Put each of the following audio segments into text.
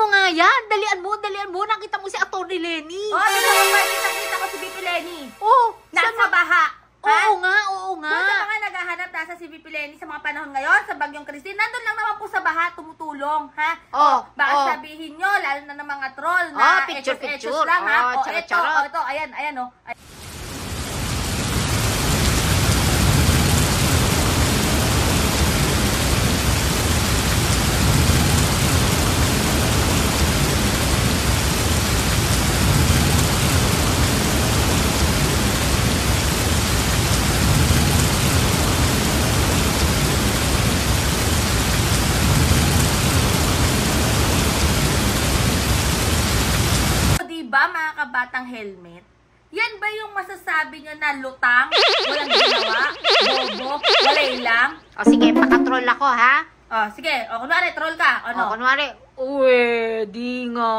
mo nga yan. Dalian mo. Nakita mo si Atty. Lenny. Oh, nakita ko si VP Lenny. Oh, Nasa baha. Oo nga. Doon sa mga naghahanap, nasa si VP Lenny sa mga panahon ngayon, sa Bagyong Christine, nandun lang naman po sa baha, tumutulong, ha? Baka sabihin nyo, lalo na ng mga troll, na picture lang, ha? Charot. Ito, ayan, oh. Diba mga kabatang helmet? Yan ba yung masasabi nyo na lutang, walang ginawa, bobo, walay lang? O sige, pakatroll ako ha? Sige, kunwari troll ka, ano? Kunwari, di nga.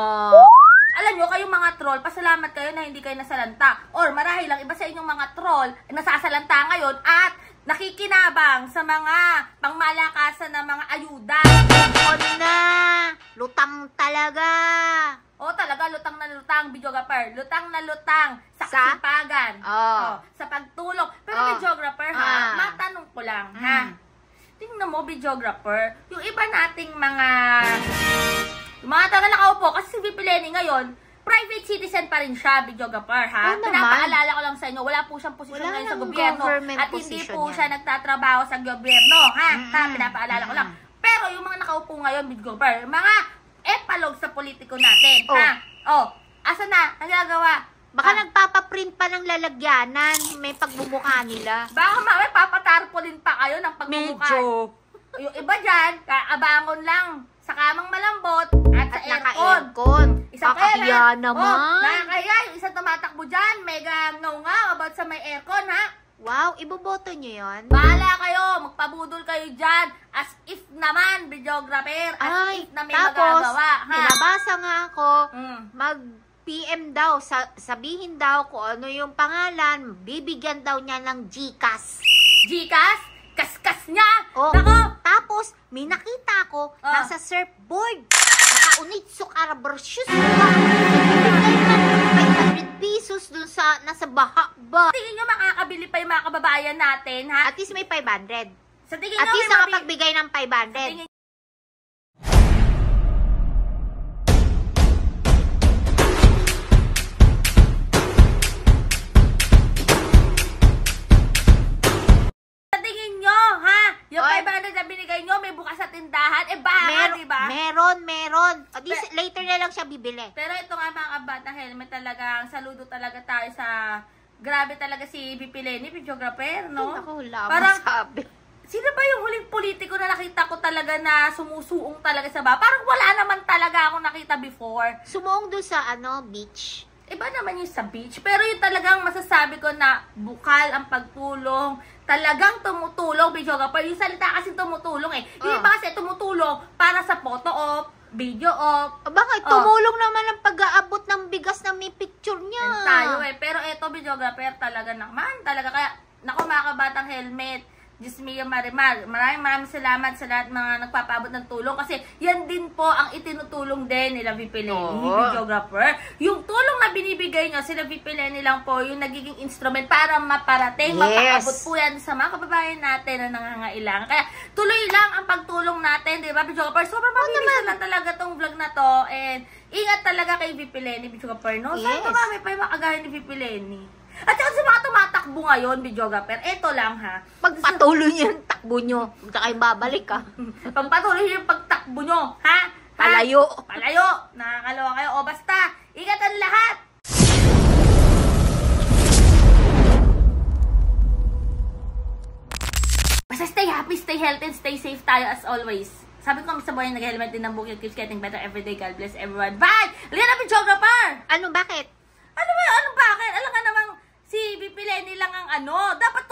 Alam nyo, kayong mga troll, pasalamat kayo na hindi kayo nasalanta. Or marahil lang iba sa inyong mga troll, nasasalanta ngayon at nakikinabang sa mga pangmalakasan na mga ayuda. Na, lutang talaga. Talaga, lutang na lutang, videographer. Lutang na lutang sa kasipagan. Sa pagtulong. Pero videographer, ha, matanong ko lang, ha. Tingnan mo, videographer, yung iba nating mga taga nakaupo, kasi si VP Lenny ngayon, private citizen pa rin siya, videographer, ha. Pinapaalala ko lang sa inyo, wala po siyang posisyon ngayon sa gobyerno. At hindi po siya nagtatrabaho sa gobyerno, ha. Pinapaalala ko lang. Pero yung mga nakaupo ngayon, videographer, mga epalog sa politiko natin, ha? Asa na? Ang ginagawa? Baka nagpapaprint pa ng lalagyanan, may pagbumukha nila. Baka mamaya papatarpolin pa kayo ng pagbumukha. Medyo. Yung iba dyan, kaabangon lang sa kamang malambot at sa aircon. Kakahiya naman. Nakakahiya. Yung isang tumatakbo dyan, mega ngaw-ngaw about sa may aircon, ha? Wow, iboboto nyo yun? Bahala kayo, magpabudol kayo dyan. As if naman, videographer, as if na may magagawa. Nabasa nga ako, mag-PM daw, sabihin daw kung ano yung pangalan, bibigyan daw niya ng GCash. GCash? Kaskas niya? Nako. Tapos, may nakita ko, nasa surfboard, naka-unitsok arabrosyo's bibigay ka ng 500 pesos dun sa, nasa baha ba? Tingin nyo makakabili pa yung mga kababayan natin, ha? At least may 500. Sa tingin At nyo, least nakapagbigay ng 500. Sa tingin nyo, ha? Yung 500 na binigay nyo, may bukas sa tindahan. Baka, diba? Meron. At least later na lang siya bibili. Pero ito nga mga kabatang helmet, talagang saludo talaga tayo sa... Grabe talaga si VP Lenny, videographer, no? Ako, wala parang, masabi. Sino ba yung huling politiko na nakita ko talaga na sumusuong talaga sa ba? Parang wala naman talaga akong nakita before. Sumuong doon sa, beach. Iba naman yung sa beach. Pero yung talagang masasabi ko na bukal ang pagtulong, talagang tumutulong, videographer. Yung salita kasi tumutulong eh. Yung iba kasi tumutulong para sa photo op, video op. Bakit? Tumulong naman ang pag-aabot ng bigas na may picture niya. Tayo eh. Pero eto, videographer, talaga naman. Talaga kaya, naku mga kabatang helmet, Diyos mio Marimar, maraming salamat sa lahat mga nagpapaabot ng tulong kasi yan din po ang itinutulong din nila VP Lenny, videographer. Yung tulong na binibigay nyo, sila VP Lenny lang po yung nagiging instrument para maparating, mapaabot po yan sa mga kababayan natin na nangangailangan. Kaya tuloy lang ang pagtulong natin, di ba, videographer? Sobrang mabilis na talaga tong vlog na to and ingat talaga kay VP Lenny, videographer, no? Saan marami pa yung makagahin ni VP Lenny? At saka sa mga tumatakbo ngayon, videographer, eto lang ha. Pagpatuloy niyo yung takbo nyo, huwag kayong babalik ha. Pagpatuloy niyo yung pagtakbo nyo, ha? Palayo. Nakakaloka kayo. O basta, ingat ang lahat. Basta stay happy, stay healthy, and stay safe tayo as always. Sabi ko kami sa buhay, nag-helmet din ng bukid, keeps getting better everyday. God bless everyone. Bye! Liga na, videographer! Ano, bakit? Ano ba? Ano bakit? Alam nga namang si VP Lenny lang ang dapat